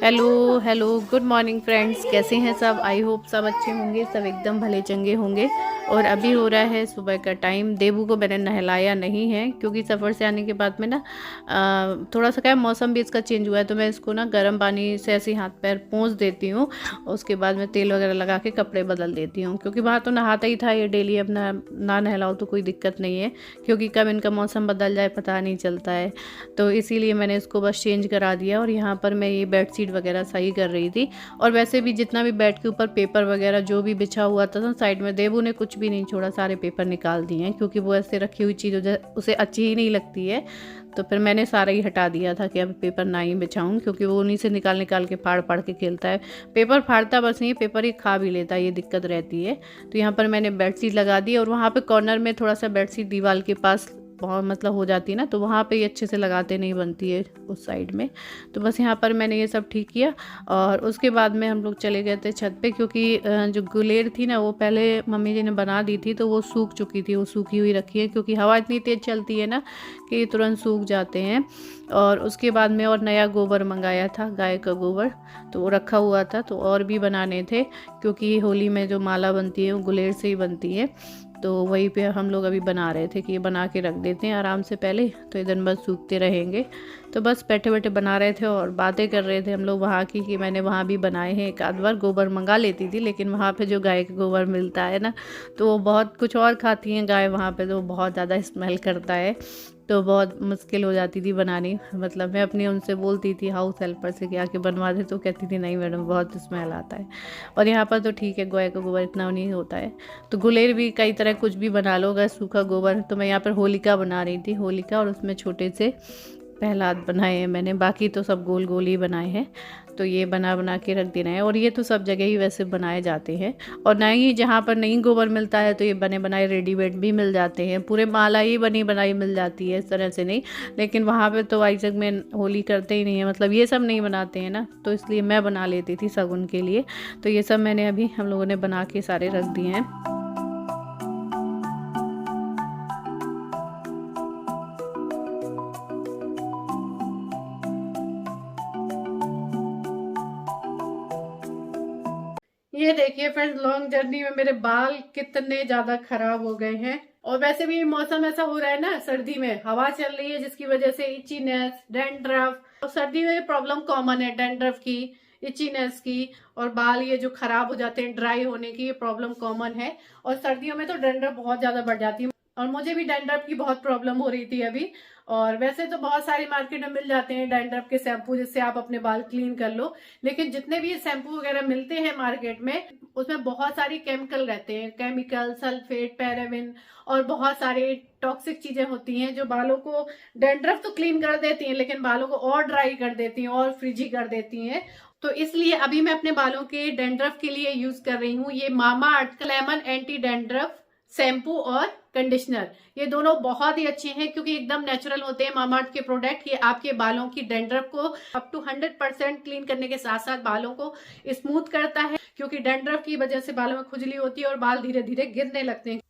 Hello hello, good morning friends. कैसे हैं सब? आई होप सब अच्छे होंगे, सब एकदम भले चंगे होंगे। और अभी हो रहा है सुबह का टाइम। देबू को मैंने नहलाया नहीं है क्योंकि सफ़र से आने के बाद में ना थोड़ा सा क्या मौसम भी इसका चेंज हुआ है, तो मैं इसको ना गर्म पानी से ऐसे हाथ पैर पोंछ देती हूँ। उसके बाद में तेल वगैरह लगा के कपड़े बदल देती हूँ, क्योंकि वहाँ तो नहाता ही था ये डेली। अपना ना नहलाओ तो कोई दिक्कत नहीं है, क्योंकि कब इनका मौसम बदल जाए पता नहीं चलता है। तो इसीलिए मैंने इसको बस चेंज करा दिया। और यहाँ पर मैं ये बेडशीट वगैरह सही कर रही थी। और वैसे भी जितना भी बेड के ऊपर पेपर वगैरह जो भी बिछा हुआ था ना साइड में, देबू ने कुछ भी नहीं छोड़ा, सारे पेपर निकाल दिए हैं, क्योंकि वो ऐसे रखी हुई चीज़ उसे अच्छी ही नहीं लगती है। तो फिर मैंने सारा ही हटा दिया था कि अब पेपर ना ही बिछाऊँ, क्योंकि वो उन्हीं से निकाल निकाल के फाड़ फाड़ के खेलता है। पेपर फाड़ता बस नहीं, पेपर ही खा भी लेता है, ये दिक्कत रहती है। तो यहाँ पर मैंने बेडशीट लगा दी, और वहाँ पर कॉर्नर में थोड़ा सा बेडशीट दीवार के पास बहुत मतलब हो जाती है ना, तो वहाँ पे ये अच्छे से लगाते नहीं बनती है उस साइड में। तो बस यहाँ पर मैंने ये सब ठीक किया। और उसके बाद में हम लोग चले गए थे छत पे, क्योंकि जो गुलेर थी ना वो पहले मम्मी जी ने बना दी थी, तो वो सूख चुकी थी, वो सूखी हुई रखी है, क्योंकि हवा इतनी तेज़ चलती है ना कि तुरंत सूख जाते हैं। और उसके बाद में और नया गोबर मंगाया था, गाय का गोबर, तो वो रखा हुआ था। तो और भी बनाने थे, क्योंकि होली में जो माला बनती है वो गुलेर से ही बनती है। तो वहीं पे हम लोग अभी बना रहे थे कि ये बना के रख देते हैं आराम से पहले, तो इधर बस सूखते रहेंगे। तो बस बैठे बैठे बना रहे थे और बातें कर रहे थे हम लोग वहाँ की, कि मैंने वहाँ भी बनाए हैं। एक आध बार गोबर मंगा लेती थी, लेकिन वहाँ पे जो गाय का गोबर मिलता है ना, तो वो बहुत कुछ और खाती हैं गाय वहाँ पे, तो बहुत ज़्यादा स्मेल करता है। तो बहुत मुश्किल हो जाती थी बनानी। मतलब मैं अपनी उनसे बोलती थी हाउस हेल्पर से कि आके बनवा दे, तो कहती थी नहीं मैडम बहुत स्मेल आता है। और यहाँ पर तो ठीक है, गाय का गोबर इतना नहीं होता है। तो गुलेर भी कई तरह कुछ भी बना लो, अगर सूखा गोबर। तो मैं यहाँ पर होलिका बना रही थी, होलिका, और उसमें छोटे से प्रहलाद बनाए हैं मैंने, बाकी तो सब गोल गोल ही बनाए हैं। तो ये बना बना के रख देना है। और ये तो सब जगह ही वैसे बनाए जाते हैं। और ना ही जहाँ पर नहीं गोबर मिलता है तो ये बने बनाए रेडीमेड भी मिल जाते हैं, पूरे माला ही बनी बनाई मिल जाती है, इस तरह से नहीं। लेकिन वहाँ पे तो आइजक में होली करते ही नहीं है, मतलब ये सब नहीं बनाते हैं ना, तो इसलिए मैं बना लेती थी शगुन के लिए। तो ये सब मैंने अभी हम लोगों ने बना के सारे रख दिए हैं। ये देखिए फ्रेंड्स, लॉन्ग जर्नी में मेरे बाल कितने ज्यादा खराब हो गए हैं। और वैसे भी मौसम ऐसा हो रहा है ना, सर्दी में हवा चल रही है, जिसकी वजह से इचीनेस, डैंड्रफ। और सर्दी में प्रॉब्लम कॉमन है, डैंड्रफ की, इचीनेस की, और बाल ये जो खराब हो जाते हैं ड्राई होने की, ये प्रॉब्लम कॉमन है। और सर्दियों में तो डैंड्रफ बहुत ज्यादा बढ़ जाती है, और मुझे भी डैंड्रफ की बहुत प्रॉब्लम हो रही थी अभी। और वैसे तो बहुत सारी मार्केट में मिल जाते हैं डैंड्रफ के शैम्पू, जिससे आप अपने बाल क्लीन कर लो। लेकिन जितने भी शैम्पू वगैरह मिलते हैं मार्केट में, उसमें बहुत सारी केमिकल रहते हैं, केमिकल, सल्फेट, पैराबिन, और बहुत सारी टॉक्सिक चीजें होती हैं, जो बालों को डैंड्रफ तो क्लीन कर देती हैं, लेकिन बालों को और ड्राई कर देती हैं और फ्रिजी कर देती हैं। तो इसलिए अभी मैं अपने बालों के डैंड्रफ के लिए यूज कर रही हूँ ये मामा अर्थ का लेमन एंटी डैंड्रफ शैम्पू और कंडीशनर। ये दोनों बहुत ही अच्छे हैं, क्योंकि एकदम नेचुरल होते हैं मामा अर्थ के प्रोडक्ट। ये आपके बालों की डैंड्रफ को अप टू 100% क्लीन करने के साथ साथ बालों को स्मूथ करता है, क्योंकि डैंड्रफ की वजह से बालों में खुजली होती है और बाल धीरे धीरे गिरने लगते हैं।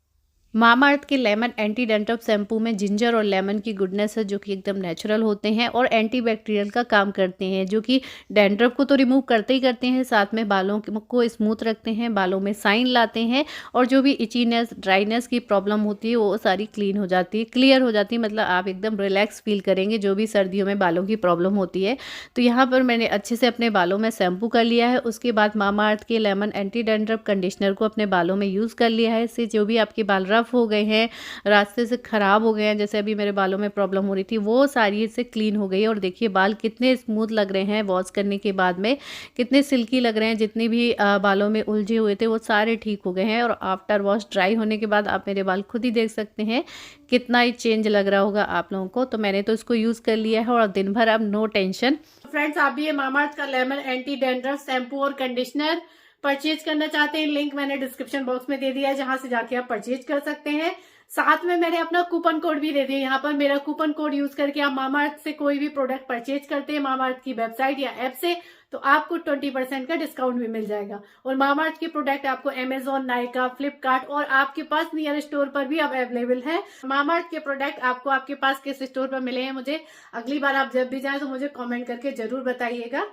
मामा अर्थ के लेमन एंटी डैंड्रफ शैम्पू में जिंजर और लेमन की गुडनेस है, जो कि एकदम नेचुरल होते हैं और एंटी बैक्टीरियल का काम करते हैं, जो कि डैंड्रफ को तो रिमूव करते ही करते हैं, साथ में बालों को स्मूथ रखते हैं, बालों में शाइन लाते हैं, और जो भी इचीनेस, ड्राइनेस की प्रॉब्लम होती है वो सारी क्लीन हो जाती है, क्लियर हो जाती है। मतलब आप एकदम रिलैक्स फील करेंगे जो भी सर्दियों में बालों की प्रॉब्लम होती है। तो यहाँ पर मैंने अच्छे से अपने बालों में शैम्पू कर लिया है। उसके बाद मामा अर्थ के लेमन एंटी डैंड्रफ कंडीशनर को अपने बालों में यूज़ कर लिया है। इससे जो भी आपके बाल रफ हो गए हैं, रास्ते से खराब हो गए हैं, जैसे अभी मेरे बालों में प्रॉब्लम हो रही थी, वो सारी इससे क्लीन हो गई है। और देखिए बाल कितने स्मूथ लग रहे हैं, वॉश करने के बाद में कितने सिल्की लग रहे हैं। जितने भी बालों में उलझे हुए थे वो सारे ठीक हो गए हैं। और आफ्टर वॉश ड्राई होने के बाद आप मेरे बाल खुद ही देख सकते हैं कितना ही चेंज लग रहा होगा आप लोगों को। तो मैंने तो इसको यूज़ कर लिया है और दिन भर अब नो टेंशन। फ्रेंड्स, आप भी ये मामा अर्थ का लेमन एंटी डैंड्रफ शैम्पू और कंडीशनर परचेज करना चाहते हैं, लिंक मैंने डिस्क्रिप्शन बॉक्स में दे दिया है, जहां से जाके आप परचेज कर सकते हैं। साथ में मैंने अपना कूपन कोड भी दे दिया, यहाँ पर मेरा कूपन कोड यूज करके आप मामा अर्थ से कोई भी प्रोडक्ट परचेज करते हैं मामा अर्थ की वेबसाइट या ऐप से, तो आपको 20% का डिस्काउंट भी मिल जाएगा। और मामा अर्थ की प्रोडक्ट आपको अमेजोन, नायका, फ्लिपकार्ट और आपके पास नियर स्टोर पर भी अब अवेलेबल है। मामा अर्थ के प्रोडक्ट आपको आपके पास किस स्टोर पर मिले हैं, मुझे अगली बार आप जब भी जाएं तो मुझे कमेंट करके जरूर बताइएगा।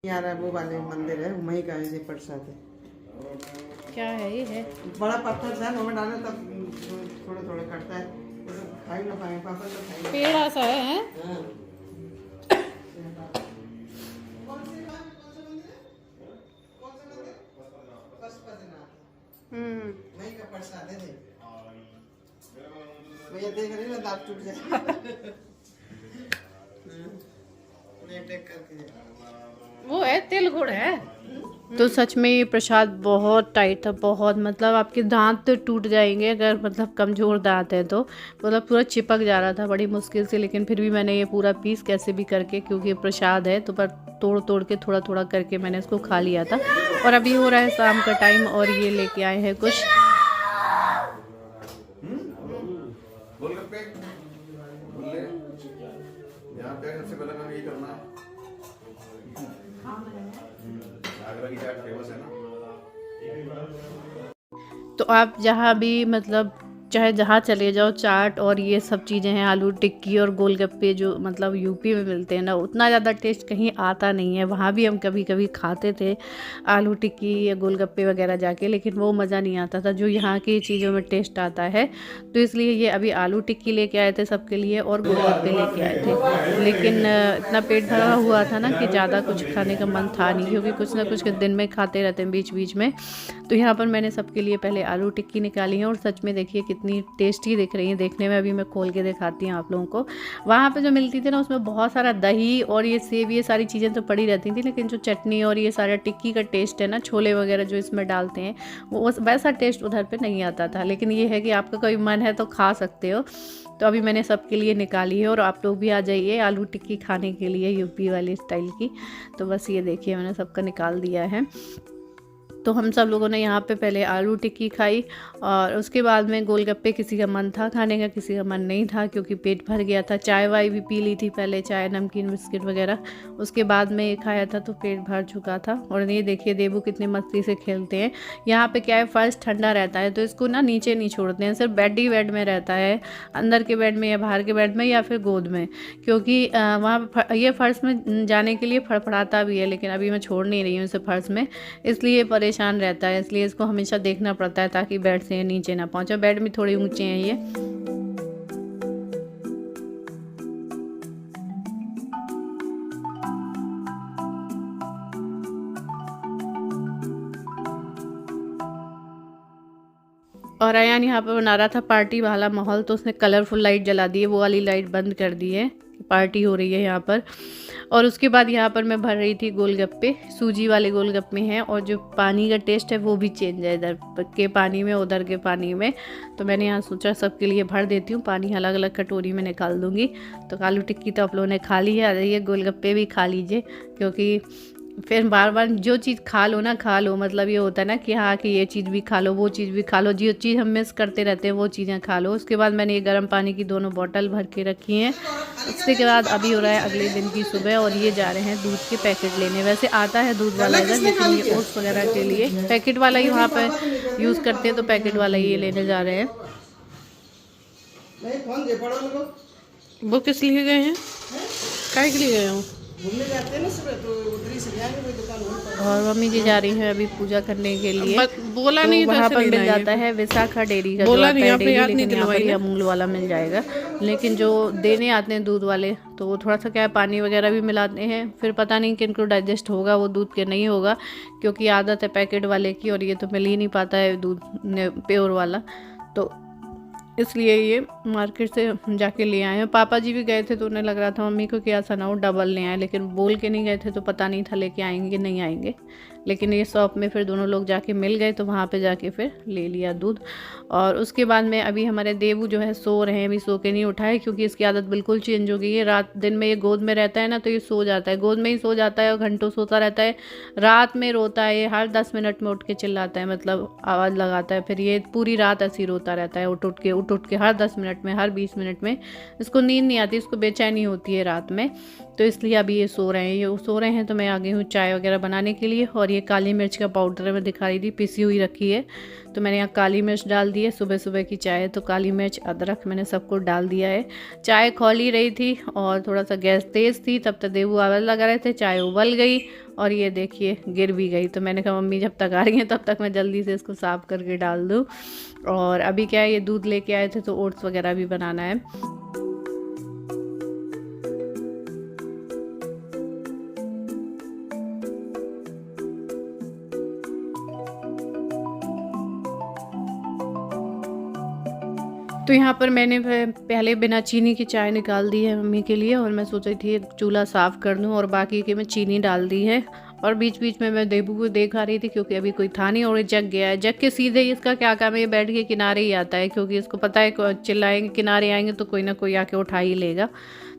यार वो वाले मंदिर है, वहीं का है ये प्रसाद है। क्या है ये? है बड़ा पत्थर था, नोमे डाले तब थोड़ा थोड़ा कटता है, खाई ना पाए पापा तो खाई। पेड़ ऐसा है? हाँ। वहीं का प्रसाद है। भैया देख रही ना, दांत टूट जाए। वो है तिल गुड़ है। तो सच में ये प्रसाद बहुत टाइट था, बहुत, मतलब आपके दांत तो टूट जाएंगे अगर मतलब कमज़ोर दांत है तो। मतलब पूरा चिपक जा रहा था बड़ी मुश्किल से, लेकिन फिर भी मैंने ये पूरा पीस कैसे भी करके, क्योंकि ये प्रसाद है तो पर तोड़ तोड़ के थोड़ा थोड़ा करके मैंने इसको खा लिया था। और अभी हो रहा है शाम का टाइम और ये लेके आए हैं कुछ यहाँ पे सबसे पहले हमें ये करना है, आगरा की चाट फेमस है ना। तो आप जहाँ भी मतलब चाहे जहाँ चले जाओ, चाट और ये सब चीज़ें हैं, आलू टिक्की और गोलगप्पे जो मतलब यूपी में मिलते हैं ना, उतना ज़्यादा टेस्ट कहीं आता नहीं है। वहाँ भी हम कभी कभी खाते थे आलू टिक्की या गोलगप्पे वगैरह जाके, लेकिन वो मज़ा नहीं आता था जो यहाँ की चीज़ों में टेस्ट आता है। तो इसलिए ये अभी आलू टिक्की लेके आए थे सबके लिए और गोलगप्पे लेके आए थे, लेकिन इतना पेट भरा हुआ था ना कि ज़्यादा कुछ खाने का मन था नहीं, क्योंकि कुछ ना कुछ दिन में खाते रहते हैं बीच बीच में। तो यहाँ पर मैंने सबके लिए पहले आलू टिक्की निकाली है और सच में देखिए कितनी टेस्टी दिख रही है देखने में। अभी मैं खोल के दिखाती हूँ आप लोगों को। वहाँ पे जो मिलती थी ना, उसमें बहुत सारा दही और ये सेब, ये सारी चीज़ें तो पड़ी रहती थी, लेकिन जो चटनी और ये सारा टिक्की का टेस्ट है ना, छोले वगैरह जो इसमें डालते हैं, वो वैसा टेस्ट उधर पे नहीं आता था। लेकिन ये है कि आपका कोई मन है तो खा सकते हो। तो अभी मैंने सबके लिए निकाली है और आप लोग भी आ जाइए आलू टिक्की खाने के लिए, यूपी वाली स्टाइल की। तो बस ये देखिए मैंने सबका निकाल दिया है। तो हम सब लोगों ने यहाँ पे पहले आलू टिक्की खाई और उसके बाद में गोलगप्पे, किसी का मन था खाने का, किसी का मन नहीं था क्योंकि पेट भर गया था। चाय वाय भी पी ली थी पहले, चाय नमकीन बिस्किट वगैरह, उसके बाद में ये खाया था तो पेट भर चुका था। और ये देखिए देबू कितनी मस्ती से खेलते हैं। यहाँ पे क्या है, फर्श ठंडा रहता है तो इसको ना नीचे नहीं छोड़ते हैं, सिर्फ बेड ही बेड में रहता है, अंदर के बेड में या बाहर के बेड में या फिर गोद में, क्योंकि वहाँ ये फर्श में जाने के लिए फड़फड़ाता भी है, लेकिन अभी मैं छोड़ नहीं रही हूँ इसे फर्श में, इसलिए परेशान रहता है। इसलिए इसको हमेशा देखना पड़ता है ताकि बेड से नीचे ना पहुंचे। बेड में थोड़ी ऊंचे हैं ये। और अयान यहाँ पर बना रहा था पार्टी वाला माहौल, तो उसने कलरफुल लाइट जला दी है, वो वाली लाइट बंद कर दी है, पार्टी हो रही है यहाँ पर। और उसके बाद यहाँ पर मैं भर रही थी गोलगप्पे, सूजी वाले गोलगप्पे हैं और जो पानी का टेस्ट है वो भी चेंज है, इधर के पानी में उधर के पानी में। तो मैंने यहाँ सोचा सबके लिए भर देती हूँ, पानी अलग अलग कटोरी में निकाल दूँगी। तो आलू टिक्की तो आप लोगों ने खा ली है, आ जाइए गोलगप्पे भी खा लीजिए, क्योंकि फिर बार बार जो चीज़ खा लो ना खा लो, मतलब ये होता है ना कि हाँ कि ये चीज़ भी खा लो, वो चीज़ भी खा लो, जो चीज़ हम मिस करते रहते हैं वो चीज़ें खा लो। उसके बाद मैंने ये गर्म पानी की दोनों बोतल भर के रखी हैं। उसके बाद अभी हो रहा है अगले दिन की सुबह और ये जा रहे हैं दूध के पैकेट लेने। वैसे आता है दूध वाला इधर, लेकिन ये ओट्स वगैरह के लिए पैकेट वाला ही वहाँ पर यूज़ करते हैं, तो पैकेट वाला ही ये लेने जा रहे हैं। वो किस लिए गए हैं, काय के लिए गए हो? घूमने जाते हैं ना सुबह, तो उधर से जाएंगे, कोई दुकान। और मम्मी जी जा रही हैं अभी पूजा करने के लिए। बोला तो नहीं वहाँ पर मिल जाता है विशाखा डेयरी का, बोला जो नहीं, आता है आपने डेयरी, याद नहीं लेकिन यहाँ पर दिलवाई ही ना। अमूल वाला मिल जाएगा। लेकिन जो देने आते हैं दूध वाले, तो वो थोड़ा सा क्या है, पानी वगैरह भी मिलाते हैं, फिर पता नहीं किनको डाइजेस्ट होगा वो दूध के नहीं होगा, क्योंकि आदत है पैकेट वाले की और ये तो मिल ही नहीं पाता है दूध प्योर वाला। तो इसलिए ये मार्केट से जाके ले आए हैं। पापा जी भी गए थे तो उन्हें लग रहा था मम्मी को कि ऐसा ना हो डबल ले आए, लेकिन बोल के नहीं गए थे तो पता नहीं था लेके आएंगे कि नहीं आएंगे। लेकिन ये शॉप में फिर दोनों लोग जाके मिल गए, तो वहाँ पे जाके फिर ले लिया दूध। और उसके बाद में अभी हमारे देवू जो है सो रहे हैं, अभी सो के नहीं उठाए, क्योंकि इसकी आदत बिल्कुल चेंज हो गई है। रात दिन में ये गोद में रहता है ना, तो ये सो जाता है, गोद में ही सो जाता है और घंटों सोता रहता है। रात में रोता है ये, हर 10 मिनट में उठ के चिल्लाता है, मतलब आवाज़ लगाता है। फिर ये पूरी रात ऐसी रोता रहता है, उठ उठ के हर 10 मिनट में, हर 20 मिनट में। इसको नींद नहीं आती, इसको बेचैनी होती है रात में, तो इसलिए अभी ये सो रहे हैं। ये सो रहे हैं तो मैं आ गई हूँ चाय वगैरह बनाने के लिए। और ये काली मिर्च का पाउडर मैं दिखा रही थी, पिसी हुई रखी है। तो मैंने यहाँ काली मिर्च डाल दी है। सुबह सुबह की चाय है तो काली मिर्च अदरक मैंने सब कुछ डाल दिया है। चाय खौल ही रही थी और थोड़ा सा गैस तेज़ थी, तब तक देवू आवाज़ लगा रहे थे, चाय उबल गई और ये देखिए गिर भी गई। तो मैंने कहा मम्मी जब तक आ रही हैं तब तक मैं जल्दी से इसको साफ़ करके डाल दूँ। और अभी क्या है, ये दूध लेके आए थे तो ओट्स वगैरह भी बनाना है। तो यहाँ पर मैंने पहले बिना चीनी की चाय निकाल दी है मम्मी के लिए और मैं सोच रही थी चूल्हा साफ़ कर दूँ और बाकी की मैं चीनी डाल दी है। और बीच बीच में मैं देबू को देखा रही थी क्योंकि अभी कोई था नहीं और ये जग गया है। जग के सीधे ही इसका क्या काम है, ये बैठ के किनारे ही आता है क्योंकि इसको पता है चिल्लाएंगे किनारे आएंगे तो कोई ना कोई आके उठा ही लेगा।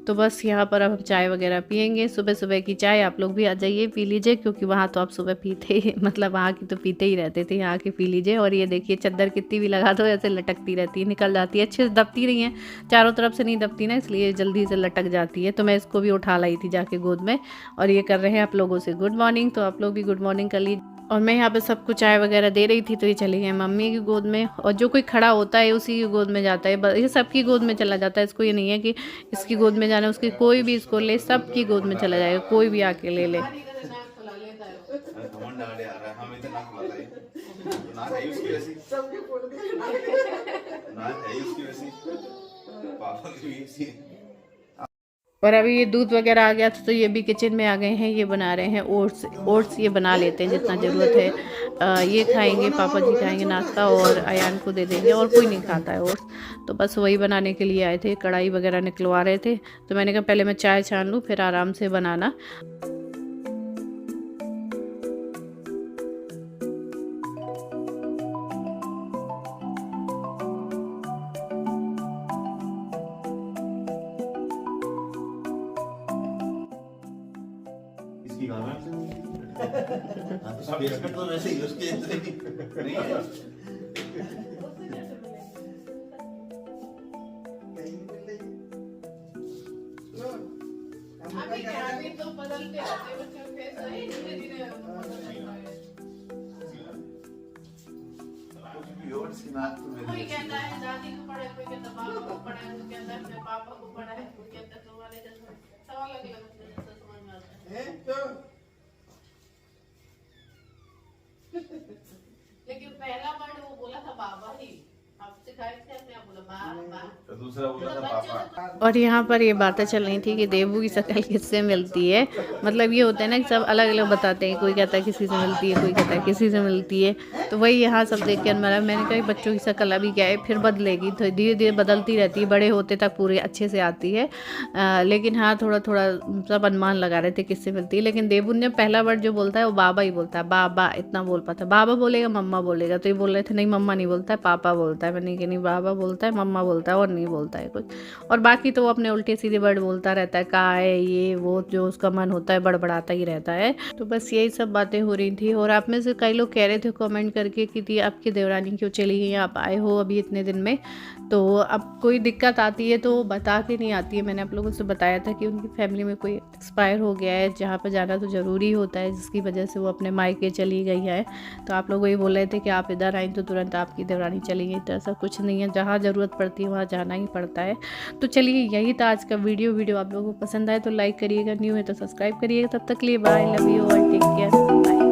तो बस यहाँ पर अब हम चाय वगैरह पियेंगे। सुबह सुबह की चाय आप लोग भी आ जाइए पी लीजिए, क्योंकि वहाँ तो आप सुबह पीते मतलब वहाँ की तो पीते ही रहते थे, यहाँ के पी लीजिए। और ये देखिए चादर कितनी भी लगा दो ऐसे लटकती रहती है, निकल जाती है, अच्छे से दबती नहीं है, चारों तरफ से नहीं दबती ना, इसलिए जल्दी से लटक जाती है। तो मैं इसको भी उठा लाई थी जाके गोद में। और ये कर रहे हैं आप लोगों से गुड मॉर्निंग, तो आप लोग भी गुड मॉर्निंग कर लीजिए। और मैं यहाँ पे सबको चाय वगैरह दे रही थी तो ये चली गई मम्मी की गोद में, और जो कोई खड़ा होता है उसी की गोद में जाता है, ये सबकी गोद में चला जाता है। इसको ये नहीं है कि इसकी गोद में जाना, उसकी कोई भी इसको ले, सबकी गोद में चला जाएगा, कोई भी आके ले ले। और अभी ये दूध वगैरह आ गया था तो ये भी किचन में आ गए हैं। ये बना रहे हैं ओट्स ये बना लेते हैं जितना ज़रूरत है। ये खाएंगे, पापा जी खाएंगे नाश्ता और अयान को दे देंगे, और कोई नहीं खाता है ओट्स। तो बस वही बनाने के लिए आए थे, कढ़ाई वगैरह निकलवा रहे थे। तो मैंने कहा पहले मैं चाय छान लूँ फिर आराम से बनाना। तो वैसे ही उसके नहीं है। अभी तो बदलते रहते हैं बच्चों के फेस, धीरे-धीरे कोई कहता है दादी को पढ़ा है, कोई कहता पापा को पढ़ा है, कोई कहता है पापा को पढ़ा है, कोई कहता तुम्हारे जैसा सवाल लगेगा जैसा समझ में आता है। लेकिन पहला वर्ड वो बोला था बाबा ही, आप सिखाए थे अपने आप बोला बाबा, तो दूसरा बोला था पापा। और यहाँ पर ये बातें चल रही थी कि देवू की शक्ल किससे मिलती है। मतलब ये होता है ना कि सब अलग अलग बताते हैं, कोई कहता है किसी से मिलती है, कोई कहता है किसी से मिलती है। तो वही यहाँ सब देख के मतलब मैंने कहा बच्चों की शक्ल अभी क्या है, फिर बदलेगी, तो धीरे धीरे बदलती रहती है, बड़े होते तक पूरे अच्छे से आती है। लेकिन हाँ थोड़ा थोड़ा सब अनुमान लगा रहे थे किससे मिलती है। लेकिन देवू ने पहला वर्ड जो बोलता है वो बाबा ही बोलता है, बाबा इतना बोल पाता है। बाबा बोलेगा मम्मा बोलेगा, तो ये बोल रहे थे नहीं मम्मा नहीं बोलता है, पापा बोलता है। मैंने कहा नहीं बाबा बोलता है, मम्मा बोलता है और नहीं बोलता है कुछ। और बाकी तो वो अपने उल्टे सीधे वर्ड बोलता रहता है, का है ये वो, जो उसका मन होता है बड़बड़ाता ही रहता है। तो बस यही सब बातें हो रही थी। और आप में से कई लोग कह रहे थे कमेंट करके कि आपकी देवरानी क्यों चली गई, आप आए हो अभी इतने दिन में, तो अब कोई दिक्कत आती है तो बता के नहीं आती है। मैंने आप लोगों से बताया था कि उनकी फैमिली में कोई एक्सपायर हो गया है, जहाँ पर जाना तो ज़रूरी होता है, जिसकी वजह से वो अपने मायके चली गई है। तो आप लोग वही बोल रहे थे कि आप इधर आए तो तुरंत आपकी देवरानी चली गई, तो ऐसा कुछ नहीं है, जहाँ ज़रूरत पड़ती है वहाँ जाना ही पड़ता है। तो चलिए यही था आज का वीडियो आप लोगों को पसंद आए तो लाइक करिएगा, न्यू है तो सब्सक्राइब करिएगा। तब तक के लिए bye, love you all, take care, bye.